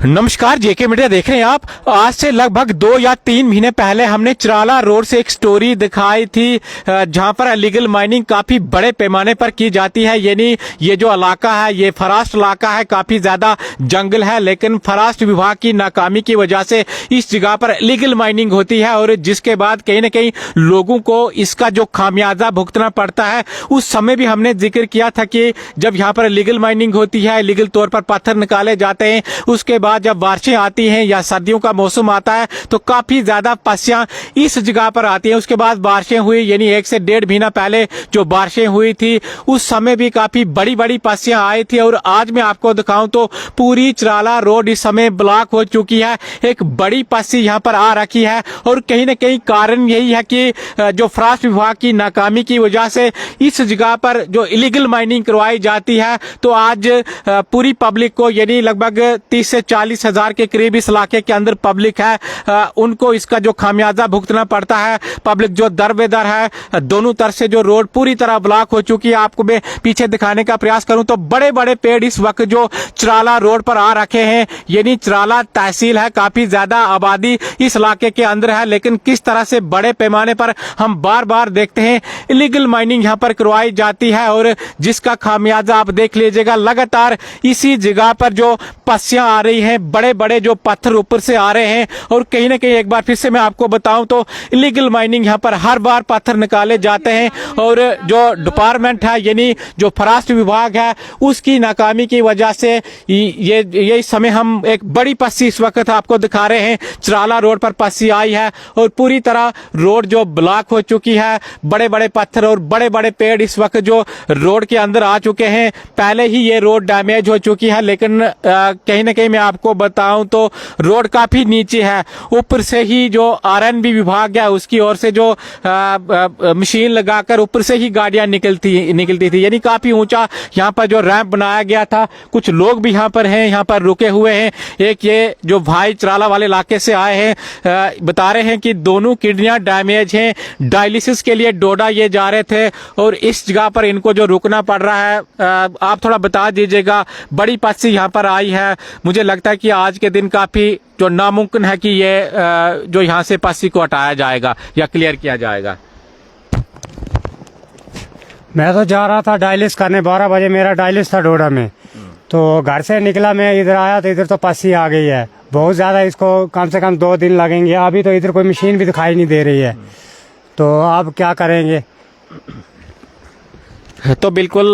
नमस्कार, जेके मीडिया देख रहे हैं आप। आज से लगभग 2 या 3 महीने पहले हमने चराला रोड से एक स्टोरी दिखाई थी जहां पर इलीगल माइनिंग काफी बड़े पैमाने पर की जाती है। यानी ये जो इलाका है ये फॉरेस्ट इलाका है, काफी ज्यादा जंगल है, लेकिन फॉरेस्ट विभाग की नाकामी की वजह से इस जगह पर इलीगल माइनिंग होती है और जिसके बाद कहीं न कहीं लोगों को इसका जो खामियाजा भुगतना पड़ता है। उस समय भी हमने जिक्र किया था कि जब यहाँ पर इलीगल माइनिंग होती है, इलीगल तौर पर पत्थर निकाले जाते हैं, उसके बाद जब बारिशें आती हैं या सर्दियों का मौसम आता है तो काफी ज्यादा पस्सियां इस जगह पर आती हैं। उसके बाद बारिशें हुई, यानी 1 से 1.5 महीना पहले जो बारिशें हुई थी उस समय भी काफी बड़ी बड़ी पस्सियां आई थी। और आज मैं आपको दिखाऊं तो पूरी चराला रोड इस समय ब्लॉक हो चुकी है। एक बड़ी पस्सी यहाँ पर आ रखी है और कहीं ना कहीं कारण यही है कि जो फॉरेस्ट विभाग की नाकामी की वजह से इस जगह पर जो इलीगल माइनिंग करवाई जाती है। तो आज पूरी पब्लिक को, यानी लगभग 30 से 40 हजार के करीब इस इलाके के अंदर पब्लिक है, उनको इसका जो खामियाजा भुगतना पड़ता है। पब्लिक जो दर बेदर है, दोनों तरफ से जो रोड पूरी तरह ब्लॉक हो चुकी है। आपको मैं पीछे दिखाने का प्रयास करूं तो बड़े बड़े पेड़ इस वक्त जो चराला रोड पर आ रखे हैं। यानी चराला तहसील है, काफी ज्यादा आबादी इस इलाके के अंदर है, लेकिन किस तरह से बड़े पैमाने पर हम बार बार देखते हैं इलीगल माइनिंग यहाँ पर करवाई जाती है और जिसका खामियाजा आप देख लीजिएगा। लगातार इसी जगह पर जो पस्सियां आ रही हैं, बड़े बड़े जो पत्थर ऊपर से आ रहे हैं और कहीं ना कहीं एक बार फिर से मैं आपको बताऊं तो इलीगल माइनिंग यहाँ पर हर बार पत्थर निकाले जाते हैं और जो डिपार्टमेंट है, यानी जो फॉरेस्ट विभाग है, उसकी नाकामी की वजह से ये इस समय हम एक बड़ी पस्सी इस वक्त आपको दिखा रहे हैं। चराला रोड पर पस्सी आई है और पूरी तरह रोड जो ब्लॉक हो चुकी है। बड़े बड़े पत्थर और बड़े बड़े पेड़ इस वक्त जो रोड के अंदर आ चुके हैं। पहले ही ये रोड डैमेज हो चुकी है, लेकिन कहीं ना कहीं मैं आपको बताऊं तो रोड काफी नीचे है। ऊपर से ही जो आरएनबी विभाग है उसकी ओर से जो मशीन लगाकर ऊपर से ही गाड़ियां निकलती थी, यानी काफी ऊंचा यहाँ पर जो रैंप बनाया गया था। कुछ लोग भी यहाँ पर हैं, यहाँ पर रुके हुए हैं। एक ये जो भाई चराला वाले इलाके से आए हैं, बता रहे हैं कि दोनों किडनियां डैमेज हैं, डायलिसिस के लिए डोडा ये जा रहे थे और इस जगह पर इनको जो रुकना पड़ रहा है। आप थोड़ा बता दीजिएगा, बड़ी पस्सी यहाँ पर आई है। मुझे लगता है कि आज के दिन काफी जो नामुमकिन है कि ये जो यहाँ से पस्सी को हटाया जाएगा या क्लियर किया जाएगा। मैं तो जा रहा था डायलिस करने, 12 बजे मेरा डायलिस था डोडा में। तो घर से निकला, मैं इधर आया तो इधर तो पस्सी आ गई है बहुत ज्यादा। इसको कम से कम 2 दिन लगेंगे। अभी तो इधर कोई मशीन भी दिखाई नहीं दे रही है, तो अब क्या करेंगे। तो बिल्कुल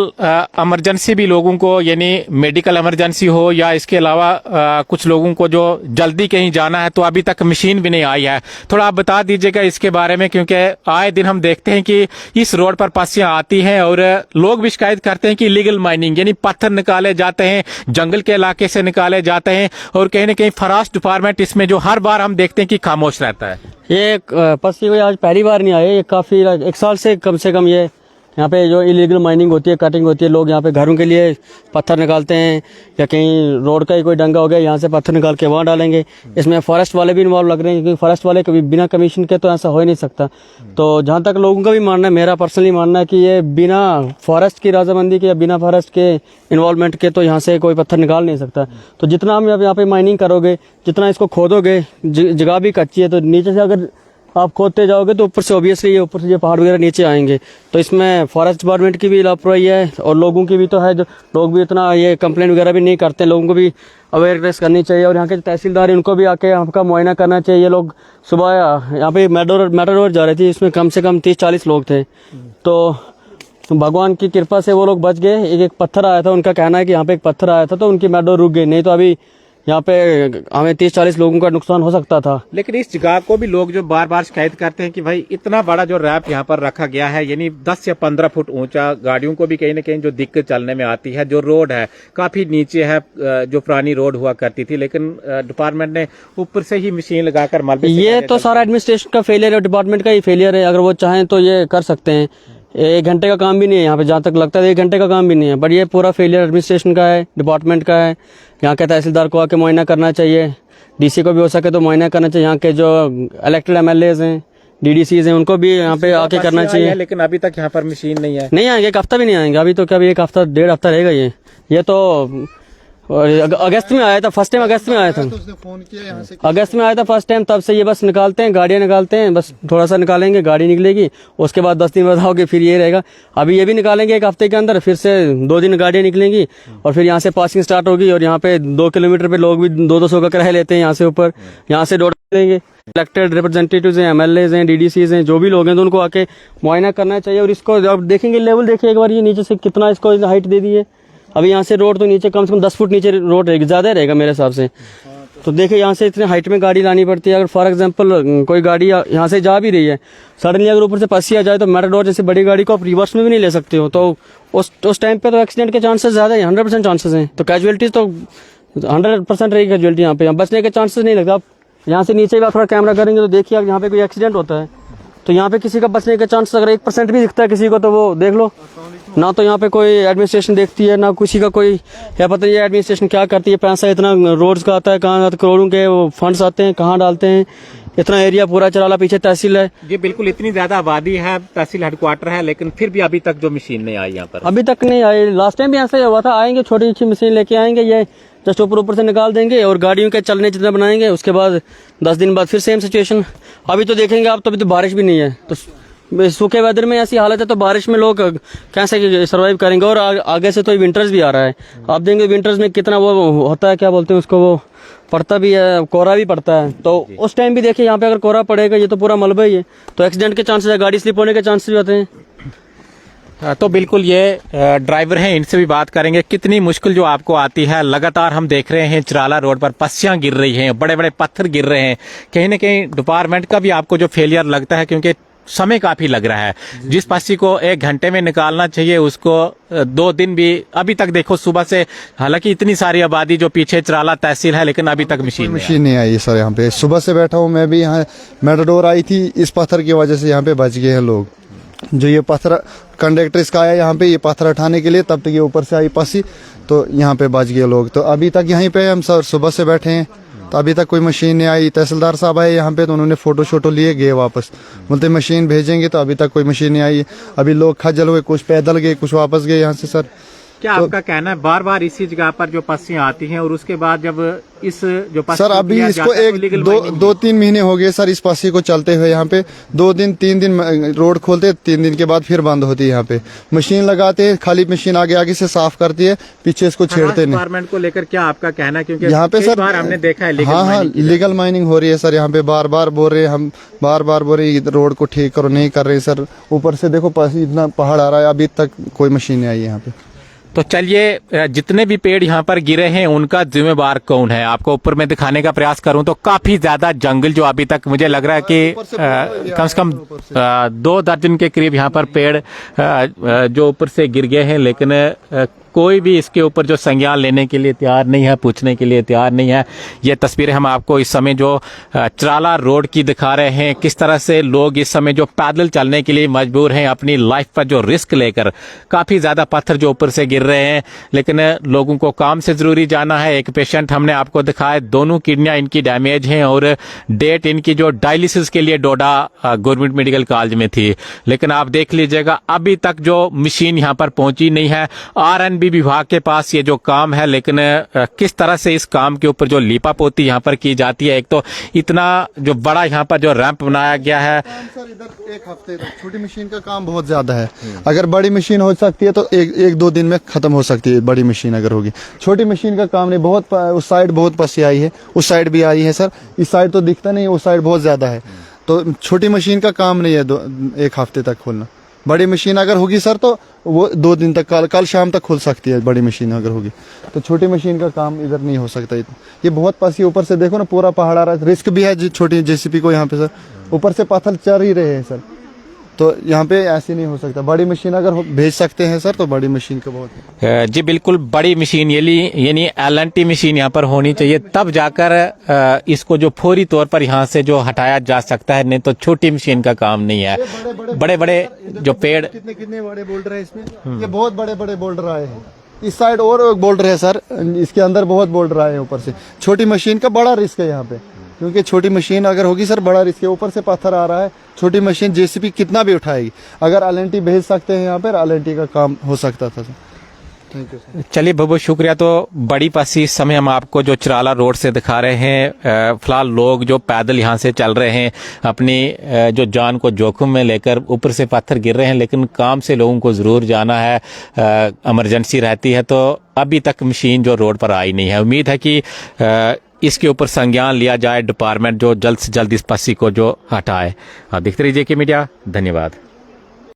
इमरजेंसी भी लोगों को, यानी मेडिकल इमरजेंसी हो या इसके अलावा कुछ लोगों को जो जल्दी कहीं जाना है तो अभी तक मशीन भी नहीं आई है। थोड़ा आप बता दीजिएगा इसके बारे में, क्योंकि आए दिन हम देखते हैं कि इस रोड पर पस्सियां आती हैं और लोग भी शिकायत करते हैं कि इलीगल माइनिंग, यानी पत्थर निकाले जाते हैं, जंगल के इलाके से निकाले जाते हैं और कहीं ना कहीं फॉरेस्ट डिपार्टमेंट इसमें जो हर बार हम देखते हैं कि खामोश रहता है। ये पस्सी कोई आज पहली बार नहीं आए, ये काफी 1 साल से कम ये यहाँ पे जो इलीगल माइनिंग होती है, कटिंग होती है, लोग यहाँ पे घरों के लिए पत्थर निकालते हैं या कहीं रोड का ही कोई डंगा हो गया यहाँ से पत्थर निकाल के वहाँ डालेंगे। इसमें फॉरेस्ट वाले भी इन्वॉल्व लग रहे हैं, क्योंकि फॉरेस्ट वाले कभी बिना कमीशन के तो ऐसा हो ही नहीं सकता। तो जहाँ तक लोगों का भी मानना है, मेरा पर्सनली मानना है कि ये बिना फॉरेस्ट की रजामंदी के या बिना फॉरेस्ट के इन्वॉल्वमेंट के तो यहाँ से कोई पत्थर निकाल नहीं सकता। तो जितना हम यहाँ पे माइनिंग करोगे, जितना इसको खोदोगे, जगह भी कच्ची है, तो नीचे से अगर आप खोदते जाओगे तो ऊपर से ऑब्वियसली ये ऊपर से ये पहाड़ वगैरह नीचे आएंगे। तो इसमें फॉरेस्ट डिपार्टमेंट की भी लापरवाही है और लोगों की भी तो है, जो लोग भी इतना ये कंप्लेंट वगैरह भी नहीं करते। लोगों को भी अवेयरनेस करनी चाहिए और यहाँ के तहसीलदार हैं, उनको भी आके आपका मुआयना करना चाहिए। लोग सुबह यहाँ पे मेटाडोर जा रहे थे, इसमें कम से कम 30-40 लोग थे, तो भगवान की कृपा से वो लोग बच गए। एक पत्थर आया था, उनका कहना है कि यहाँ पे एक पत्थर आया था तो उनकी मेटाडोर रुक गई, नहीं तो अभी यहाँ पे हमें 30-40 लोगों का नुकसान हो सकता था। लेकिन इस जगह को भी लोग जो बार बार शिकायत करते हैं कि भाई इतना बड़ा जो रैप यहाँ पर रखा गया है, यानी 10 या 15 फुट ऊंचा, गाड़ियों को भी कहीं ना कहीं जो दिक्कत चलने में आती है। जो रोड है काफी नीचे है, जो पुरानी रोड हुआ करती थी, लेकिन डिपार्टमेंट ने ऊपर से ही मशीन लगाकर मलबे से ये तो सारा एडमिनिस्ट्रेशन का फेलियर है, डिपार्टमेंट का ही फेलियर है। अगर वो चाहें तो ये कर सकते हैं। 1 घंटे का काम भी नहीं है यहाँ पे, जहाँ तक लगता है 1 घंटे का काम भी नहीं है, बट ये पूरा फेलियर एडमिनिस्ट्रेशन का है, डिपार्टमेंट का है। यहाँ के तहसीलदार को आके मुआयना करना चाहिए, डीसी को भी हो सके तो मुआयना करना चाहिए। यहाँ के जो इलेक्टेड एमएलएज हैं, डीडीसीज हैं, उनको भी यहाँ पे आके करना चाहिए। लेकिन अभी तक यहाँ पर मशीन नहीं है। नहीं आएंगे, 1 हफ्ता भी नहीं आएंगे। अभी तो क्या, 1 हफ्ता 1.5 हफ्ता रहेगा ये तो और अगस्त में आया था, फर्स्ट टाइम अगस्त में आया था, तो उसने फोन किया यहाँ से। अगस्त में आया था फर्स्ट टाइम। तब से ये बस निकालते हैं, गाड़ियाँ निकालते हैं, बस थोड़ा सा निकालेंगे, गाड़ी निकलेगी, उसके बाद 10 दिन बाद आओगे, फिर ये रहेगा। अभी ये भी निकालेंगे एक हफ्ते के अंदर, फिर से 2 दिन गाड़ियाँ निकलेंगी और फिर यहाँ से पासिंग स्टार्ट होगी। और यहाँ पे 2 किलोमीटर पे लोग भी 200-200 का किराया लेते हैं यहाँ से ऊपर, यहाँ से डोर लेंगे। इलेक्टेड रिप्रेजेंटेटिव्स हैं, MLAs हैं, DDCs हैं, जो भी लोग हैं, तो उनको आके मुआयना करना चाहिए। और इसको अब देखेंगे, लेवल देखिए एक बार, ये नीचे से कितना इसको हाइट दे दी है। अभी यहाँ से रोड तो नीचे कम से कम 10 फुट नीचे रोड रहेगी, ज्यादा रहेगा मेरे हिसाब से। तो देखिए यहाँ से इतने हाइट में गाड़ी लानी पड़ती है। अगर फॉर एग्जांपल कोई गाड़ी यहाँ से जा भी रही है, सडनली अगर ऊपर से पसी आ जाए तो मैटाडोर जैसी बड़ी गाड़ी को आप रिवर्स में भी नहीं ले सकते हो। तो उस टाइम पे तो एक्सीडेंट के चांसेस ज्यादा है, 100% चांसेस हैं। तो कैजुअलिटीज तो 100% रहेगी कैजुअलिटी यहाँ पे, यहाँ बचने के चांसेस नहीं लगता। आप यहाँ से नीचे भी आप थोड़ा कैमरा करेंगे तो देखिए आप, यहाँ पे कोई एक्सीडेंट होता है तो यहाँ पे किसी का बचने के चांसेस अगर 1% भी दिखता है किसी को, तो वो देख लो ना। तो यहाँ पे कोई एडमिनिस्ट्रेशन देखती है ना किसी का कोई, क्या पता ये एडमिनिस्ट्रेशन क्या करती है। पैसा इतना रोड्स का आता है, कहाँ करोड़ों के वो फंड्स आते हैं, कहाँ डालते हैं। इतना एरिया पूरा चराला, पीछे तहसील है। ये बिल्कुल इतनी ज्यादा आबादी है, तहसील हेडक्वार्टर है, लेकिन फिर भी अभी तक जो मशीन नहीं आई यहाँ पर। अभी तक नहीं आई। लास्ट टाइम भी ऐसा ही हुआ था, आएंगे छोटी अच्छी मशीन लेके आएंगे, ये जस्ट ऊपर से निकाल देंगे और गाड़ियों के चलने जितना बनाएंगे, उसके बाद 10 दिन बाद फिर सेम सिचुएशन। अभी तो देखेंगे आप, तो अभी तो बारिश भी नहीं है, तो सूखे वेदर में ऐसी हालत है, तो बारिश में लोग कैसे सर्वाइव करेंगे। और आगे से तो विंटर्स भी आ रहा है, आप देंगे विंटर्स में कितना वो होता है, क्या बोलते हैं उसको, वो पड़ता भी है, कोहरा भी पड़ता है। तो उस टाइम भी देखिए यहाँ पे अगर कोहरा पड़ेगा, ये तो पूरा मलबा ही है, तो एक्सीडेंट के चांसेस है, गाड़ी स्लिप होने के चांसेस भी होते हैं। तो बिल्कुल ये ड्राइवर हैं, इनसे भी बात करेंगे कितनी मुश्किल जो आपको आती है। लगातार हम देख रहे हैं चिराला रोड पर पस्सियां गिर रही हैं, बड़े बड़े पत्थर गिर रहे हैं। कहीं ना कहीं डिपार्टमेंट का भी आपको जो फेलियर लगता है, क्योंकि समय काफी लग रहा है। जिस पस्सी को 1 घंटे में निकालना चाहिए उसको 2 दिन भी। अभी तक देखो सुबह से, हालांकि इतनी सारी आबादी जो पीछे चिराला तहसील है, लेकिन अभी तक मशीन नहीं आई सर। यहाँ पे सुबह से बैठा हूँ मैं भी, यहाँ मेटाडोर आई थी, इस पत्थर की वजह से यहाँ पे बच गए हैं लोग। जो ये पत्थर कंडक्टर इसका आया यहाँ पे, ये पत्थर उठाने के लिए, तब तक ये ऊपर से आई पसी, तो यहाँ पे बच गए लोग। तो अभी तक यहीं पे हम सर सुबह से बैठे हैं, तो अभी तक कोई मशीन नहीं आई। तहसीलदार साहब आए यहाँ पे, तो उन्होंने फोटो शोटो लिए, गए वापस, बोलते मशीन भेजेंगे, तो अभी तक कोई मशीन नहीं आई। अभी लोग खज्जल हुए, कुछ पैदल गए, कुछ वापस गए यहाँ से। सर क्या आपका कहना है, बार बार इसी जगह पर जो पस्सियां आती हैं और उसके बाद जब इस जो पस्सी सर अभी इसको 2-3 महीने हो गए सर इस पस्सी को चलते हुए। यहाँ पे 2 दिन 3 दिन रोड खोलते, 3 दिन के बाद फिर बंद होती है। यहाँ पे मशीन लगाते हैं, खाली मशीन आगे आगे से साफ करती है, पीछे इसको छेड़ते नहीं। डिपार्टमेंट को लेकर क्या आपका कहना है, क्योंकि यहाँ पे सर बार हमने देखा है हाँ लीगल माइनिंग हो रही है सर। यहाँ पे बार बार बोल रहे हैं, हम बार बार बोल रहे रोड को ठीक करो, नहीं कर रहे सर। ऊपर से देखो इतना पहाड़ आ रहा है, अभी तक कोई मशीन नहीं आई है यहाँ पे। तो चलिए, जितने भी पेड़ यहाँ पर गिरे हैं उनका जिम्मेवार कौन है, आपको ऊपर में दिखाने का प्रयास करूं तो काफी ज्यादा जंगल जो अभी तक मुझे लग रहा है कि कम से कम 2 दर्जन के करीब यहाँ पर पेड़ जो ऊपर से गिर गए हैं, लेकिन कोई भी इसके ऊपर जो संज्ञान लेने के लिए तैयार नहीं है, पूछने के लिए तैयार नहीं है। ये तस्वीरें हम आपको इस समय जो चिराला रोड की दिखा रहे हैं, किस तरह से लोग इस समय जो पैदल चलने के लिए मजबूर हैं, अपनी लाइफ पर जो रिस्क लेकर। काफी ज्यादा पत्थर जो ऊपर से गिर रहे हैं, लेकिन लोगों को काम से जरूरी जाना है। एक पेशेंट हमने आपको दिखाया, दोनों किडनियां इनकी डैमेज हैं और डेट इनकी जो डायलिसिस के लिए डोडा गवर्नमेंट मेडिकल कॉलेज में थी, लेकिन आप देख लीजिएगा अभी तक जो मशीन यहाँ पर पहुंची नहीं है। RNB विभाग के पास ये जो काम है, लेकिन किस तरह से इस काम के ऊपर जो लीपापोती यहाँ पर की जाती है। एक तो इतना जो बड़ा यहाँ पर जो रैंप बनाया गया है सर, इधर 1 हफ्ते तक छोटी मशीन का काम बहुत ज्यादा है। अगर बड़ी मशीन हो सकती है तो 1-2 दिन में खत्म हो सकती है, बड़ी मशीन अगर होगी। छोटी मशीन का काम नहीं। बहुत उस साइड बहुत पसी आई है, उस साइड भी आई है सर। इस साइड तो दिखता नहीं, उस साइड बहुत ज्यादा है। तो छोटी मशीन का काम नहीं है 1 हफ्ते तक खोलना। बड़ी मशीन अगर होगी सर तो वो 2 दिन तक, कल शाम तक खुल सकती है बड़ी मशीन अगर होगी। तो छोटी मशीन का काम इधर नहीं हो सकता। ये बहुत पसी, ऊपर से देखो ना पूरा पहाड़ आ रहा है, रिस्क भी है छोटी JCB को यहाँ पे सर। ऊपर से पत्थर चढ़ ही रहे हैं सर, तो यहाँ पे ऐसे नहीं हो सकता। बड़ी मशीन अगर भेज सकते हैं सर तो बड़ी मशीन का बहुत है। जी बिल्कुल, बड़ी मशीन यानी LNT मशीन यहाँ पर होनी चाहिए, तब जाकर इसको जो फौरी तौर पर यहाँ से जो हटाया जा सकता है, नहीं तो छोटी मशीन का काम नहीं है। बड़े बड़े जो पेड़, कितने बड़े बोल्डर है इसमें, ये बहुत बड़े बड़े बोल्डर आए हैं। इस साइड और बोल्डर है सर, इसके अंदर बहुत बोल्डर आए हैं ऊपर से। छोटी मशीन का बड़ा रिस्क है यहाँ पे, क्योंकि छोटी मशीन अगर होगी सर बड़ा रिस्क है। ऊपर से पत्थर आ रहा है, छोटी मशीन JCB कितना भी उठाएगी। अगर LNT भेज सकते हैं यहाँ पर, LNT का काम हो सकता था सर। Thank you sir. चलिए बहुत बहुत शुक्रिया। तो बड़ी पस्सी इस समय हम आपको जो चिराला रोड से दिखा रहे हैं, फिलहाल लोग जो पैदल यहाँ से चल रहे हैं अपनी जो जान को जोखिम में लेकर, ऊपर से पत्थर गिर रहे हैं, लेकिन काम से लोगों को ज़रूर जाना है, इमरजेंसी रहती है, तो अभी तक मशीन जो रोड पर आई नहीं है। उम्मीद है कि इसके ऊपर संज्ञान लिया जाए, डिपार्टमेंट जो जल्द से जल्द इस पस्सी को जो हटाए। आप देखते रहिए JK मीडिया। धन्यवाद।